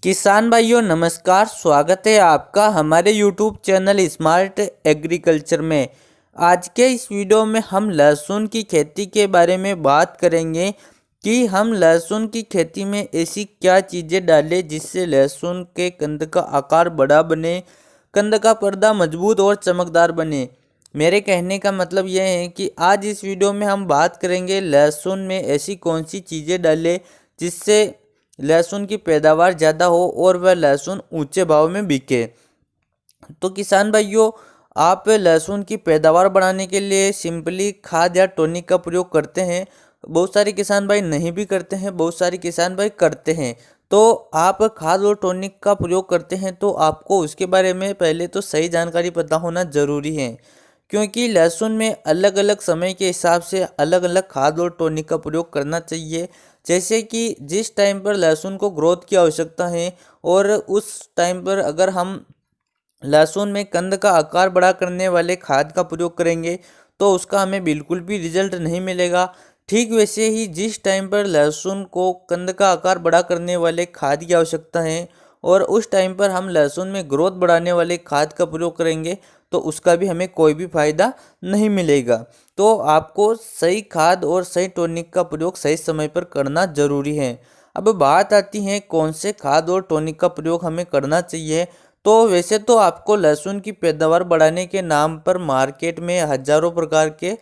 किसान भाइयों नमस्कार। स्वागत है आपका हमारे YouTube चैनल स्मार्ट एग्रीकल्चर में। आज के इस वीडियो में हम लहसुन की खेती के बारे में बात करेंगे कि हम लहसुन की खेती में ऐसी क्या चीज़ें डालें जिससे लहसुन के कंद का आकार बड़ा बने, कंद का पर्दा मजबूत और चमकदार बने। मेरे कहने का मतलब यह है कि आज इस वीडियो में हम बात करेंगे लहसुन में ऐसी कौन सी चीज़ें डालें जिससे लहसुन की पैदावार ज़्यादा हो और वह लहसुन ऊंचे भाव में बिके। तो किसान भाइयों, आप लहसुन की पैदावार बढ़ाने के लिए सिंपली खाद या टॉनिक का प्रयोग करते हैं। बहुत सारे किसान भाई नहीं भी करते हैं, बहुत सारे किसान भाई करते हैं। तो आप खाद और टॉनिक का प्रयोग करते हैं तो आपको उसके बारे में पहले तो सही जानकारी पता होना ज़रूरी है, क्योंकि लहसुन में अलग अलग समय के हिसाब से अलग अलग खाद और टॉनिक का प्रयोग करना चाहिए। जैसे कि जिस टाइम पर लहसुन को ग्रोथ की आवश्यकता है और उस टाइम पर अगर हम लहसुन में कंद का आकार बड़ा करने वाले खाद का प्रयोग करेंगे तो उसका हमें बिल्कुल भी रिजल्ट नहीं मिलेगा। ठीक वैसे ही जिस टाइम पर लहसुन को कंद का आकार बड़ा करने वाले खाद की आवश्यकता है और उस टाइम पर हम लहसुन में ग्रोथ बढ़ाने वाले खाद का प्रयोग करेंगे तो उसका भी हमें कोई भी फायदा नहीं मिलेगा। तो आपको सही खाद और सही टॉनिक का प्रयोग सही समय पर करना जरूरी है। अब बात आती है कौन से खाद और टॉनिक का प्रयोग हमें करना चाहिए। तो वैसे तो आपको लहसुन की पैदावार बढ़ाने के नाम पर मार्केट में हजारों प्रकार के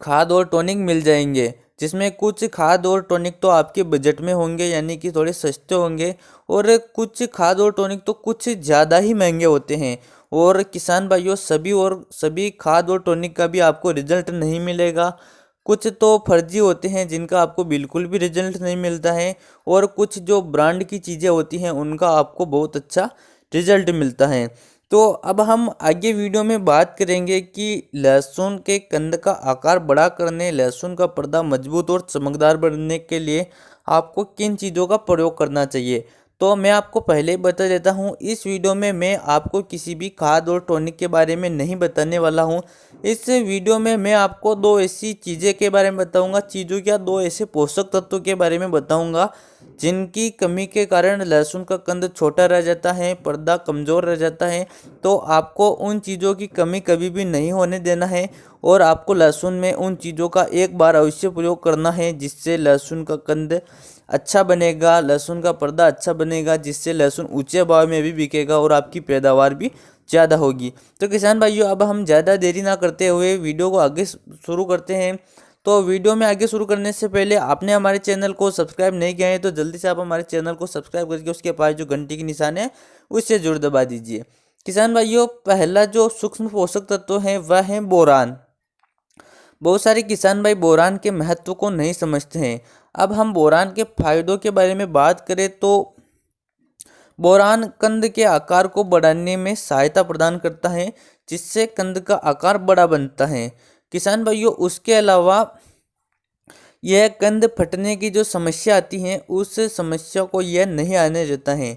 खाद और टॉनिक मिल जाएंगे, जिसमें कुछ खाद और टॉनिक तो आपके बजट में होंगे यानी कि थोड़े सस्ते होंगे, और कुछ खाद और टॉनिक तो कुछ ज़्यादा ही महंगे होते हैं। और किसान भाइयों, सभी खाद और टॉनिक का भी आपको रिजल्ट नहीं मिलेगा। कुछ तो फर्जी होते हैं जिनका आपको बिल्कुल भी रिजल्ट नहीं मिलता है, और कुछ जो ब्रांड की चीज़ें होती हैं उनका आपको बहुत अच्छा रिजल्ट मिलता है। तो अब हम आगे वीडियो में बात करेंगे कि लहसुन के कंद का आकार बड़ा करने, लहसुन का पर्दा मजबूत और चमकदार बनने के लिए आपको किन चीज़ों का प्रयोग करना चाहिए। तो मैं आपको पहले ही बता देता हूँ, इस वीडियो में मैं आपको किसी भी खाद और टॉनिक के बारे में नहीं बताने वाला हूँ। इस वीडियो में मैं आपको दो ऐसी चीज़ें के बारे में बताऊँगा, चीज़ों क्या दो ऐसे पोषक तत्वों के बारे में बताऊँगा जिनकी कमी के कारण लहसुन का कंद छोटा रह जाता है, पर्दा कमज़ोर रह जाता है। तो आपको उन चीज़ों की कमी कभी भी नहीं होने देना है और आपको लहसुन में उन चीज़ों का एक बार अवश्य प्रयोग करना है जिससे लहसुन का कंद अच्छा बनेगा, लहसुन का पर्दा अच्छा बनेगा, जिससे लहसुन ऊंचे भाव में भी बिकेगा और आपकी पैदावार भी ज़्यादा होगी। तो किसान भाइयों, अब हम ज़्यादा देरी ना करते हुए वीडियो को आगे शुरू करते हैं। तो वीडियो में आगे शुरू करने से पहले आपने हमारे चैनल को सब्सक्राइब नहीं किया है तो जल्दी से आप हमारे चैनल को सब्सक्राइब करके उसके पास जो घंटी की निशान है उससे जरूर दबा दीजिए। किसान भाइयों, पहला जो सूक्ष्म पोषक तत्व है वह है बोरान। बहुत सारे किसान भाई बोरान के महत्व को नहीं समझते हैं। अब हम बोरान के फायदों के बारे में बात करें तो बोरान कंद के आकार को बढ़ाने में सहायता प्रदान करता है, जिससे कंद का आकार बड़ा बनता है। किसान भाइयों, उसके अलावा यह कंद फटने की जो समस्या आती है उस समस्या को यह नहीं आने देता है।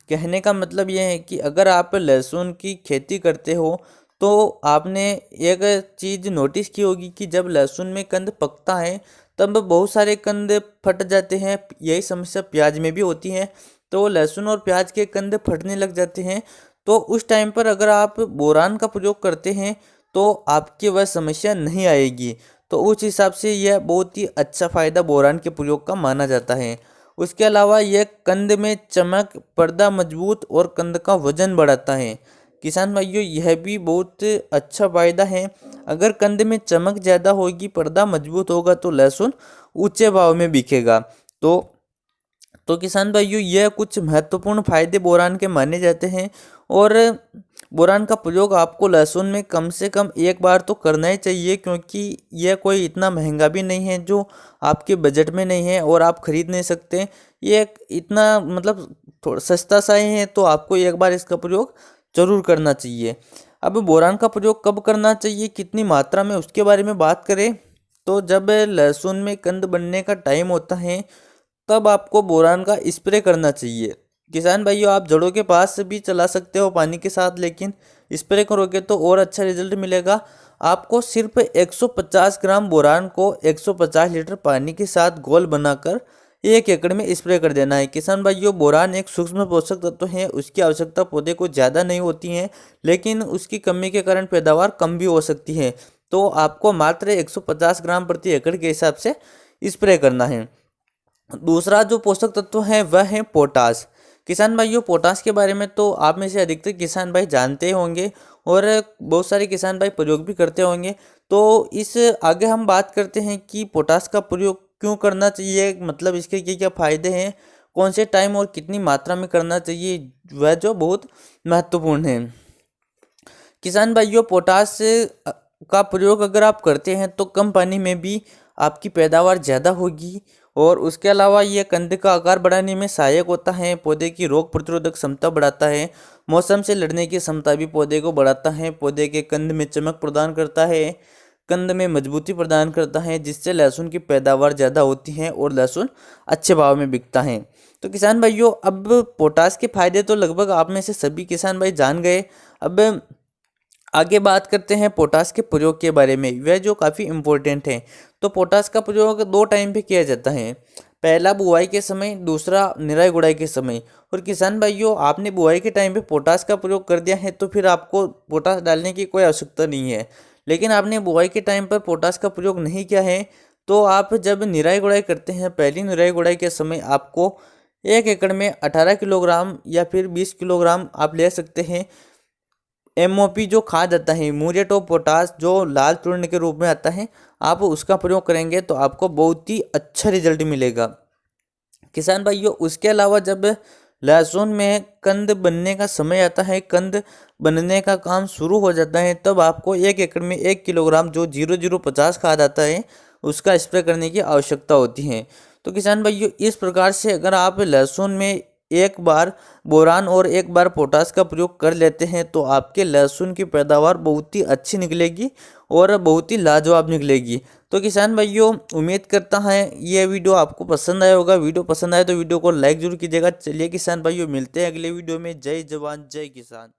कहने का मतलब यह है कि अगर आप लहसुन की खेती करते हो तो आपने एक चीज़ नोटिस की होगी कि जब लहसुन में कंद पकता है तब बहुत सारे कंद फट जाते हैं। यही समस्या प्याज में भी होती है। तो लहसुन और प्याज के कंद फटने लग जाते हैं। तो उस टाइम पर अगर आप बोरान का प्रयोग करते हैं तो आपकी वह समस्या नहीं आएगी। तो उस हिसाब से यह बहुत ही अच्छा फ़ायदा बोरान के प्रयोग का माना जाता है। उसके अलावा यह कंद में चमक, पर्दा मजबूत और कंद का वजन बढ़ाता है। किसान भाइयों, यह भी बहुत अच्छा फायदा है। अगर कंद में चमक ज़्यादा होगी, पर्दा मजबूत होगा तो लहसुन ऊंचे भाव में बिकेगा। तो किसान भाइयों, यह कुछ महत्वपूर्ण फायदे बोरान के माने जाते हैं। और बोरान का प्रयोग आपको लहसुन में कम से कम एक बार तो करना ही चाहिए, क्योंकि यह कोई इतना महंगा भी नहीं है जो आपके बजट में नहीं है और आप खरीद नहीं सकते। ये इतना मतलब थोड़ा सस्ता सा ही है, तो आपको एक बार इसका प्रयोग जरूर करना चाहिए। अब बोरान का प्रयोग कब करना चाहिए, कितनी मात्रा में, उसके बारे में बात करें तो जब लहसुन में कंद बनने का टाइम होता है तब आपको बोरान का स्प्रे करना चाहिए। किसान भाइयों, आप जड़ों के पास से भी चला सकते हो पानी के साथ, लेकिन स्प्रे करोगे तो और अच्छा रिजल्ट मिलेगा। आपको सिर्फ 150 ग्राम बोरान को 150 लीटर पानी के साथ घोल बनाकर 1 एकड़ में स्प्रे कर देना है। किसान भाइयों, बोरान एक सूक्ष्म पोषक तत्व है, उसकी आवश्यकता पौधे को ज़्यादा नहीं होती है, लेकिन उसकी कमी के कारण पैदावार कम भी हो सकती है। तो आपको मात्र 150 ग्राम प्रति एकड़ के हिसाब से स्प्रे करना है। दूसरा जो पोषक तत्व है वह है पोटास। किसान भाइयों, पोटास के बारे में तो आप में से अधिकतर किसान भाई जानते ही होंगे और बहुत सारे किसान भाई प्रयोग भी करते होंगे। तो इस आगे हम बात करते हैं कि पोटास का प्रयोग क्यों करना चाहिए, मतलब इसके क्या क्या फायदे हैं, कौन से टाइम और कितनी मात्रा में करना चाहिए, वह जो बहुत महत्वपूर्ण है। किसान भाइयों, पोटास का प्रयोग अगर आप करते हैं तो कम पानी में भी आपकी पैदावार ज़्यादा होगी और उसके अलावा ये कंद का आकार बढ़ाने में सहायक होता है, पौधे की रोग प्रतिरोधक क्षमता बढ़ाता है, मौसम से लड़ने की क्षमता भी पौधे को बढ़ाता है, पौधे के कंद में चमक प्रदान करता है, कंद में मजबूती प्रदान करता है, जिससे लहसुन की पैदावार ज़्यादा होती है और लहसुन अच्छे भाव में बिकता है। तो किसान भाइयों, अब पोटास के फायदे तो लगभग आप में से सभी किसान भाई जान गए। अब आगे बात करते हैं पोटास के प्रयोग के बारे में, वह जो काफ़ी इम्पोर्टेंट है। तो पोटास का प्रयोग 2 टाइम पे किया जाता है, पहला बुआई के समय, दूसरा निराई गुड़ाई के समय। और किसान भाइयों, आपने बुआई के टाइम पे पोटास का प्रयोग कर दिया है तो फिर आपको पोटास डालने की कोई आवश्यकता नहीं है। लेकिन आपने बुआई के टाइम पर पोटास का प्रयोग नहीं किया है तो आप जब निराई गुड़ाई करते हैं, पहली निराई गुड़ाई के समय आपको 1 एकड़ में 18 किलोग्राम या फिर 20 किलोग्राम आप ले सकते हैं MOP जो खाद आता है, म्यूरेट ऑफ पोटास, जो लाल चूर्ण के रूप में आता है, आप उसका प्रयोग करेंगे तो आपको बहुत ही अच्छा रिजल्ट मिलेगा। किसान भाइयों, उसके अलावा जब लहसुन में कंद बनने का समय आता है, कंद बनने का काम शुरू हो जाता है, तब आपको 1 एकड़ में 1 किलोग्राम जो 0050 खाद आता है उसका स्प्रे करने की आवश्यकता होती है। तो किसान भाइयों, इस प्रकार से अगर आप लहसुन में एक बार बोरान और एक बार पोटास का प्रयोग कर लेते हैं तो आपके लहसुन की पैदावार बहुत ही अच्छी निकलेगी और बहुत ही लाजवाब निकलेगी। तो किसान भाइयों, उम्मीद करता है ये वीडियो आपको पसंद आया होगा। वीडियो पसंद आए तो वीडियो को लाइक जरूर कीजिएगा। चलिए किसान भाइयों, मिलते हैं अगले वीडियो में। जय जवान जय किसान।